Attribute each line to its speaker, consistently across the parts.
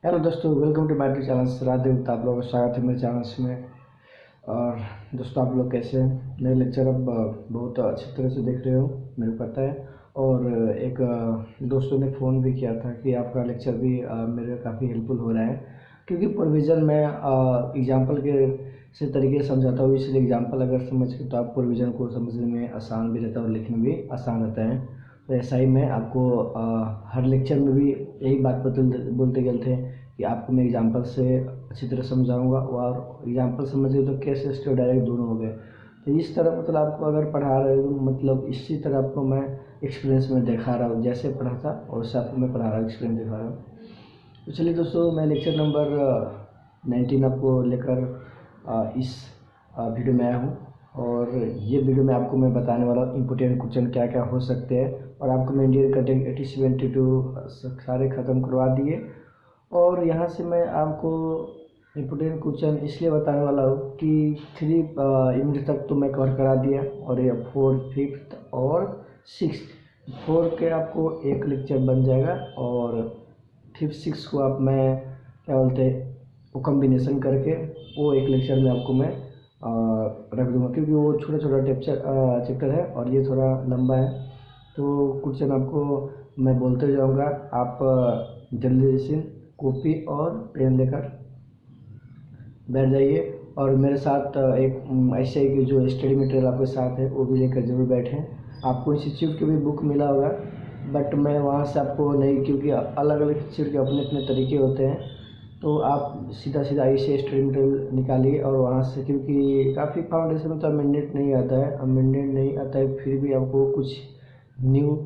Speaker 1: Hello दोस्तों, welcome to my channel. Radhe Gupta, आप लोगों का स्वागत है मेरे चैनल में। और दोस्तों, आप लोग कैसे हैं? मेरे लेक्चर अब बहुत अच्छी तरह से देख रहे हो, मेरे को पता है। और एक दोस्तों ने फ़ोन भी किया था कि आपका लेक्चर भी मेरे काफ़ी हेल्पफुल हो रहा है, क्योंकि प्रोविज़न में एग्जाम्पल के से तरीके से समझाता हूँ। इसलिए एग्जाम्पल अगर समझ के तो आप प्रोविज़न को समझने में आसान भी रहता है और लिखने में भी आसान रहता है। तो ऐसा ही मैं आपको हर लेक्चर में भी यही बात बोलते गए थे कि आपको मैं एग्जांपल से अच्छी तरह समझाऊंगा, और एग्जांपल समझ गए तो केस स्टडी डायरेक्ट दोनों हो गए। तो इस तरह मतलब आपको अगर पढ़ा रहे हो, मतलब इसी तरह आपको मैं एक्सपीरियंस में दिखा रहा हूँ, जैसे पढ़ा था और उससे आपको मैं पढ़ा रहा हूँ, एक्सपीरियंस दिखा रहा हूँ। तो चलिए दोस्तों, मैं लेक्चर नंबर 19 आपको लेकर इस वीडियो में आया हूँ। और ये वीडियो में आपको मैं बताने वाला हूँ इम्पोर्टेंट क्वेश्चन क्या क्या हो सकते हैं, और आपको मैं इंडियन कटिंग 80 से 72 सारे ख़त्म करवा दिए। और यहाँ से मैं आपको इम्पोर्टेंट क्वेश्चन इसलिए बताने वाला हूँ कि 3 यूनिट तक तो मैं कवर करा दिया, और ये 4th 5th और 6th 4 के आपको एक लेक्चर बन जाएगा, और 5th 6th को आप मैं क्या बोलते हैं वो कॉम्बिनेशन करके वो एक लेक्चर में आपको मैं रख दूंगा, क्योंकि वो छोटा छोटा चैप्टर है और ये थोड़ा लंबा है। तो क्वेश्चन आपको मैं बोलते जाऊंगा, आप जल्दी से कॉपी और पेन लेकर बैठ जाइए। और मेरे साथ एक ऐसे ही कि जो स्टडी मटेरियल आपके साथ है वो भी लेकर ज़रूर बैठें। आपको इंस्टीट्यूट की भी बुक मिला होगा, बट मैं वहाँ से आपको नहीं, क्योंकि अलग अलग इंस्टीट्यूट के अपने अपने तरीके होते हैं। तो आप सीधा सीधा ऐसे स्टडी मटेरियल निकालिए और वहाँ से, क्योंकि काफ़ी फाउंडेशन में तो अमेंडेड नहीं आता है, फिर भी आपको कुछ न्यू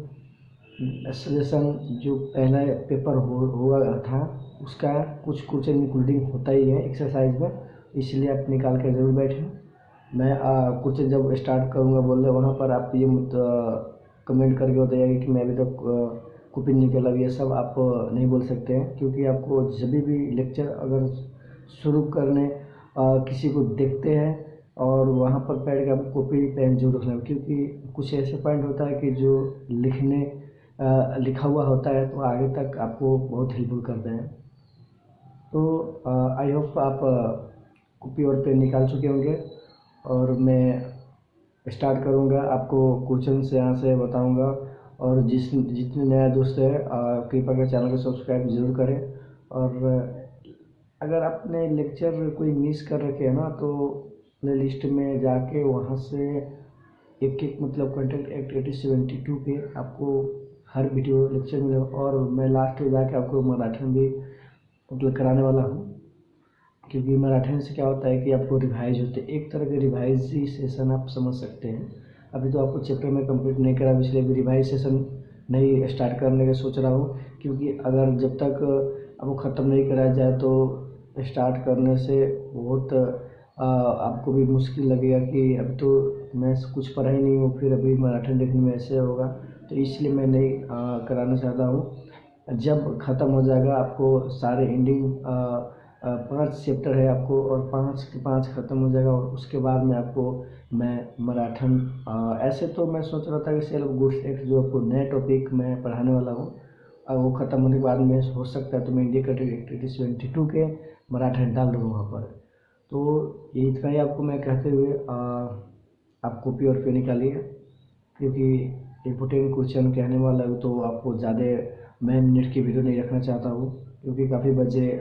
Speaker 1: सजेशन जो पहला पेपर हुआ था उसका कुछ क्वेश्चन इंक्लूडिंग होता ही है एक्सरसाइज में, इसलिए आप निकाल कर जरूर बैठें। मैं क्वेश्चन जब स्टार्ट करूँगा बोलने, वहाँ पर आप ये मत कमेंट करके बताइएगा कि मैं अभी तक कॉपी नहीं निकला, ये सब आप नहीं बोल सकते हैं, क्योंकि आपको जब भी लेक्चर अगर शुरू करने किसी को देखते हैं और वहाँ पर बैठ के आपको कॉपी पेन जरूर रखना, क्योंकि कुछ ऐसे पॉइंट होता है कि जो लिखा हुआ होता है तो आगे तक आपको बहुत हेल्पफुल करते हैं। तो आई होप आप कॉपी और पेन निकाल चुके होंगे, और मैं स्टार्ट करूँगा, आपको क्वेश्चन से यहाँ से बताऊँगा। और जितने नया दोस्त है कृपया कर चैनल को सब्सक्राइब जरूर करें। और अगर आपने लेक्चर कोई मिस कर रखे हैं ना, तो प्ले लिस्ट में जाके वहाँ से एक एक मतलब कंटेंट एक्ट 80 से 72 पे आपको हर वीडियो लेक्चर मिलेगा। और मैं लास्ट में जाके आपको मैराथन भी मतलब कराने वाला हूँ, क्योंकि मैराथन से क्या होता है कि आपको रिवाइज होते हैं, एक तरह के रिवाइज ही सेशन आप समझ सकते हैं। अभी तो आपको चैप्टर में कंप्लीट नहीं करा, इसलिए अभी रिवाइज सेशन नहीं स्टार्ट करने का सोच रहा हूँ, क्योंकि अगर जब तक आपको ख़त्म नहीं कराया जाए तो स्टार्ट करने से बहुत आपको भी मुश्किल लगेगा कि अब तो मैं कुछ पढ़ा ही नहीं हूँ, फिर अभी मैराथन देखने में ऐसे होगा। तो इसलिए मैं नहीं कराना चाहता हूँ। जब ख़त्म हो जाएगा आपको सारे एंडिंग 5 चैप्टर है आपको, और 5 के 5 ख़त्म हो जाएगा, और उसके बाद में आपको मैं मैराथन ऐसे तो मैं सोच रहा था कि सेल्फ गुड्स एक्ट जो आपको नया टॉपिक मैं पढ़ाने वाला हूँ, वो ख़त्म होने के बाद में हो सकता है तो मैं इंडिया कटिंग एक्टिविटी 72 के मैराथन डाल दूँगा वहाँ पर। तो ये इतना ही आपको मैं कहते हुए आप कॉपी और पेन निकालिए, क्योंकि इम्पोर्टेंट क्वेश्चन कहने वाला हूँ तो आपको ज़्यादा मैं मिनट की वीडियो नहीं रखना चाहता हूँ, क्योंकि काफ़ी बच्चे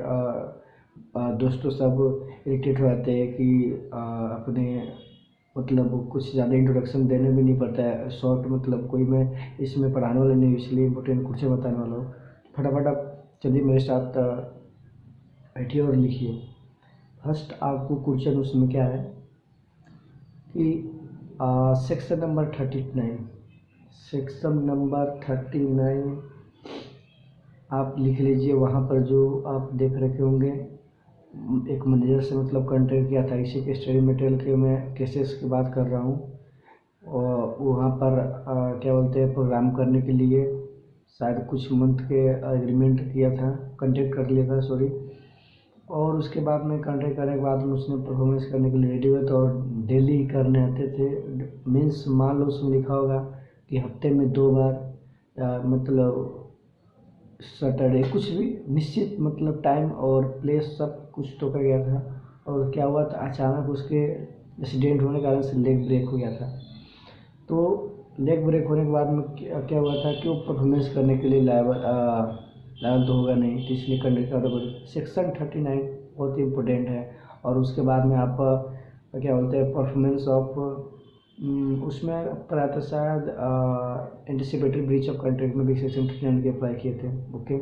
Speaker 1: दोस्तों सब इरिटेट हो जाते हैं कि अपने मतलब कुछ ज़्यादा इंट्रोडक्शन देने भी नहीं पड़ता है, शॉर्ट मतलब कोई मैं इसमें पढ़ाने वाला नहीं हूँ, इसलिए इम्पोर्टेंट क्वेश्चन बताने वाला हूँ। फटाफट आप चलिए मेरे साथ बैठिए और लिखिए। फर्स्ट आपको क्वेश्चन उसमें क्या है कि सेक्शन नंबर 39, सेक्शन नंबर 39 आप लिख लीजिए। वहाँ पर जो आप देख रखे होंगे, एक मैनेजर से मतलब कंटेक्ट किया था, इसी के स्टडी मटेरियल के मैं केसेस की बात कर रहा हूँ। और वहाँ पर क्या बोलते हैं प्रोग्राम करने के लिए शायद कुछ मंथ के एग्रीमेंट किया था, कंटेक्ट कर लिया था सॉरी। और उसके बाद में कांटेक्ट करने के बाद में उसने परफॉर्मेंस करने के लिए रेडी हुए थे, और डेली करने आते थे। मीन्स मान लो उसमें लिखा होगा कि हफ्ते में 2 बार मतलब सैटरडे कुछ भी निश्चित मतलब टाइम और प्लेस सब कुछ तो कर गया था। और क्या हुआ था, अचानक उसके एक्सीडेंट होने के कारण से लेग ब्रेक हो गया था। तो लेग ब्रेक होने के बाद में क्या हुआ था कि वो परफॉर्मेंस करने के लिए लायबल तो होगा नहीं, तो इसलिए कंडक्टर सेक्शन 39 बहुत ही इम्पोर्टेंट है। और उसके बाद में आप क्या बोलते हैं परफॉर्मेंस ऑफ उसमें पढ़ा था शायद एंटिसिपेटरी ब्रीच ऑफ कॉन्ट्रैक्ट में भी सेक्शन 39 के अप्लाई किए थे। ओके,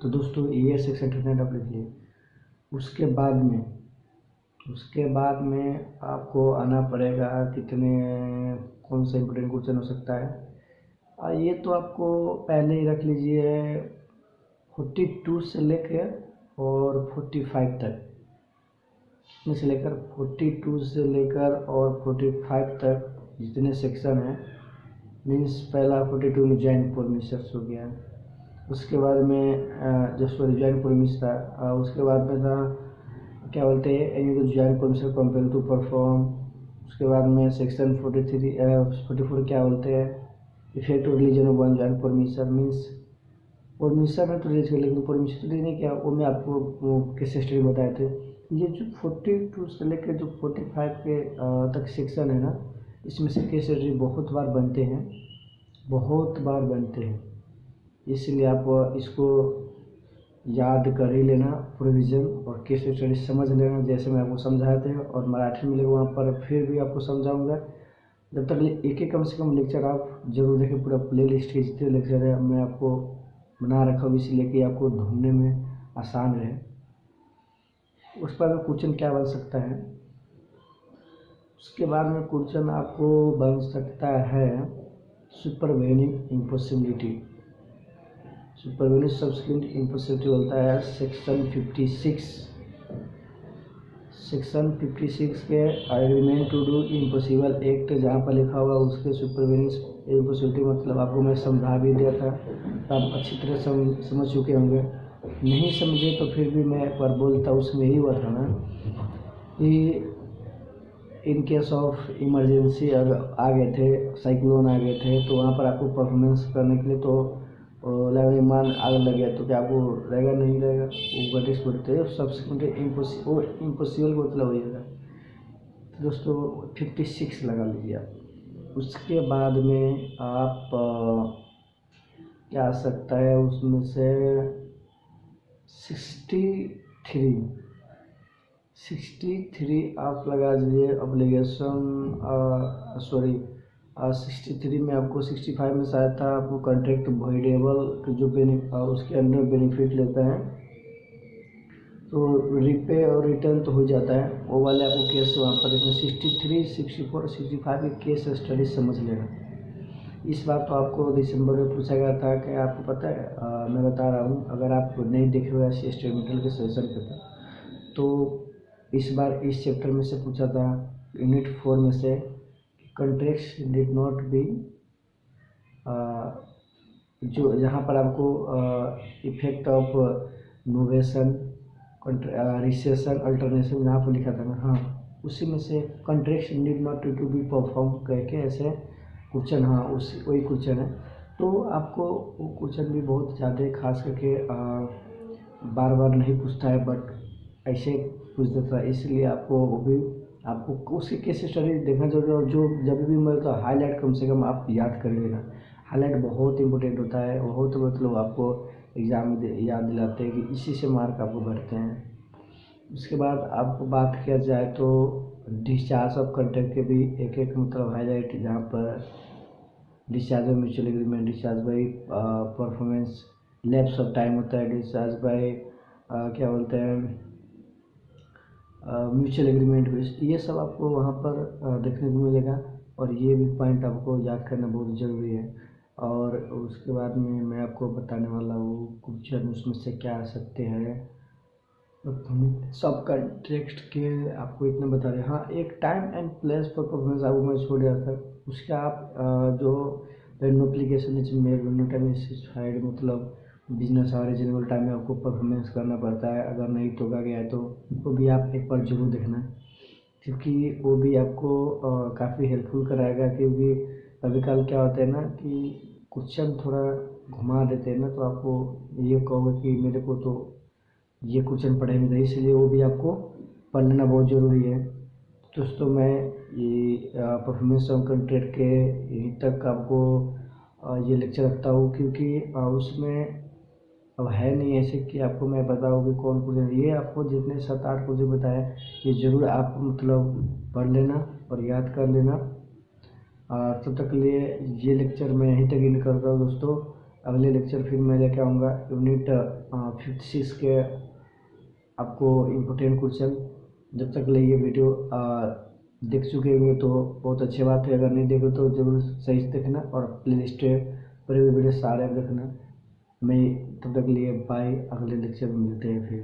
Speaker 1: तो दोस्तों ये सेक्शन 39 आप लिख लिए। उसके बाद में आपको आना पड़ेगा कितने कौन सा इम्पोर्टेंट क्वेश्चन हो सकता है। ये तो आपको पहले ही रख लीजिए 42 से लेकर और 45 तक, इसमें से लेकर 42 से लेकर और 45 तक जितने सेक्शन हैं, मीन्स पहला 42 में जॉइंट परमिशंस हो गया। उसके बाद में जो जॉइंट परमिशन था, उसके बाद में था क्या बोलते हैं any joint permission compare to perform. उसके बाद में सेक्शन 44 क्या बोलते हैं effect religion of one joint permission, means permission है तो रिलीज कर, लेकिन परमिशन तो देने क्या वो मैं आपको वो केस स्टडी बताए थे। ये जो 42 से लेकर जो 45 के तक सेक्शन है ना, इसमें से केस स्टडी बहुत बार बनते हैं, इसलिए आप इसको याद कर ही लेना प्रोविज़न और केस स्टडी समझ लेना, जैसे मैं आपको समझाए थे। और मराठी में वहाँ पर फिर भी आपको समझाऊंगा। जब तक एक कम से कम लेक्चर आप जरूर देखें, पूरा प्ले लिस्ट के जितने लेक्चर है मैं आपको बना रखा हूँ, इसलिए कि आपको ढूंढने में आसान रहे। उस पर क्वेश्चन क्या बन सकता है, उसके बाद में क्वेश्चन आपको बन सकता है supervening impossibility. Supervening subsequent impossibility बोलता है सेक्शन 56 के agreement to do impossible act, जहाँ पर लिखा हुआ उसके सुपरवेनिंग इम्पॉसिबिलिटी मतलब आपको मैं समझा भी दिया था, तो आप अच्छी तरह समझ चुके होंगे। नहीं समझे तो फिर भी मैं एक बार बोलता, उसमें यही हुआ था ना कि इन केस ऑफ इमरजेंसी अगर आ गए थे, साइक्लोन आ गए थे, तो वहाँ पर आपको परफॉर्मेंस करने के लिए तो मान आग लग गया तो क्या आपको रहेगा, नहीं रहेगा, वो गटिस पड़ते सब्सिक्वेंट इम्पॉसिबल मतलब हो जाएगा। तो दोस्तों 56 लगा लीजिए आप। उसके बाद में आप क्या आ सकता है उसमें से 63 आप लगा दीजिए ऑब्लिगेशन। 63 में आपको 65 में शायद था आपको कॉन्ट्रैक्ट वॉइडेबल जो उसके अंडर बेनिफिट लेता है तो रिपे और रिटर्न तो हो जाता है, वो वाले आपको केस वहाँ पर देखना। 63, 64 और 65 के केस स्टडी समझ लेना। इस बार तो आपको दिसंबर में पूछा गया था कि आपको पता है मैं बता रहा हूँ, अगर आप नहीं देखे हुए स्टेटमेंटल के सेशन पे तो इस बार इस चैप्टर में से पूछा था यूनिट 4 में से कॉन्ट्रैक्ट्स डिड नॉट बी, जो यहाँ पर आपको effect of novation rescission alteration यहाँ पर लिखा था ना, हाँ उसी में से contracts did not to be perform कह के ऐसे क्वेश्चन, हाँ उसी वही क्वेश्चन है। तो आपको वो क्वेश्चन भी बहुत ज़्यादा खास करके बार बार नहीं पूछता है, बट ऐसे पूछ देता है, इसलिए आपको वो भी आपको उसके केस स्टडी देखना जरूरी है। और जो जब भी मतलब हाईलाइट कम से कम आप याद कर लेना, हाईलाइट बहुत इंपॉर्टेंट होता है, बहुत मतलब आपको एग्ज़ाम में याद दिलाते हैं कि इसी से मार्क आपको बढ़ते हैं। उसके बाद आपको बात किया जाए तो डिस्चार्ज ऑफ कॉन्ट्रैक्ट के भी एक मतलब हाईलाइट, जहाँ पर discharge by mutual agreement, discharge by performance, lapse of time होता है, डिस्चार्ज बाई क्या बोलते हैं म्यूचुअल एग्रीमेंट बेस्ड, ये सब आपको वहाँ पर देखने को मिलेगा। और ये भी पॉइंट आपको याद करना बहुत ज़रूरी है। और उसके बाद में मैं आपको बताने वाला हूँ क्वेश्चन उसमें से क्या आ सकते हैं। सब कॉन्ट्रैक्ट के आपको इतना बता रहे। हाँ, एक time and place for performance आपको मैं छोड़ दिया था, उसके आप जो एप्लीकेशन नो टाइम स्पेसिफाइड मतलब बिजनेस और रीजनेबल टाइम में आपको परफॉर्मेंस करना पड़ता है, अगर नहीं तो गया तो वो भी आप एक बार जरूर देखना, क्योंकि वो भी आपको काफ़ी हेल्पफुल कराएगा। क्योंकि कभी कल क्या होता है ना कि क्वेश्चन थोड़ा घुमा देते हैं ना, तो आपको ये कहोगे कि मेरे को तो ये क्वेश्चन पढ़े नहीं था, इसलिए वो भी आपको पढ़ लेना बहुत ज़रूरी है। दोस्तों मैं ये परफॉर्मेंस ऑफ कंटेंट के यहीं तक आपको ये लेक्चर रखता हूँ, क्योंकि उसमें अब है नहीं ऐसे कि आपको मैं बताऊँ कि कौन क्वेश्चन, ये आपको जितने 7-8 क्वेश्चन बताए ये ज़रूर आप मतलब पढ़ लेना और याद कर लेना। तब तक के लिए ये लेक्चर मैं यहीं तक इन करता हूँ दोस्तों। अगले लेक्चर फिर मैं लेके आऊँगा यूनिट 56 के आपको इम्पोर्टेंट क्वेश्चन। जब तक के लिए ये वीडियो देख चुके होंगे तो बहुत अच्छी बात है, अगर नहीं देखे तो ज़रूर सही से देखना और प्ले लिस्ट पर वीडियो सारे देखना। मैं तब तक के लिए बाय, अगले लेक्चर में मिलते हैं फिर।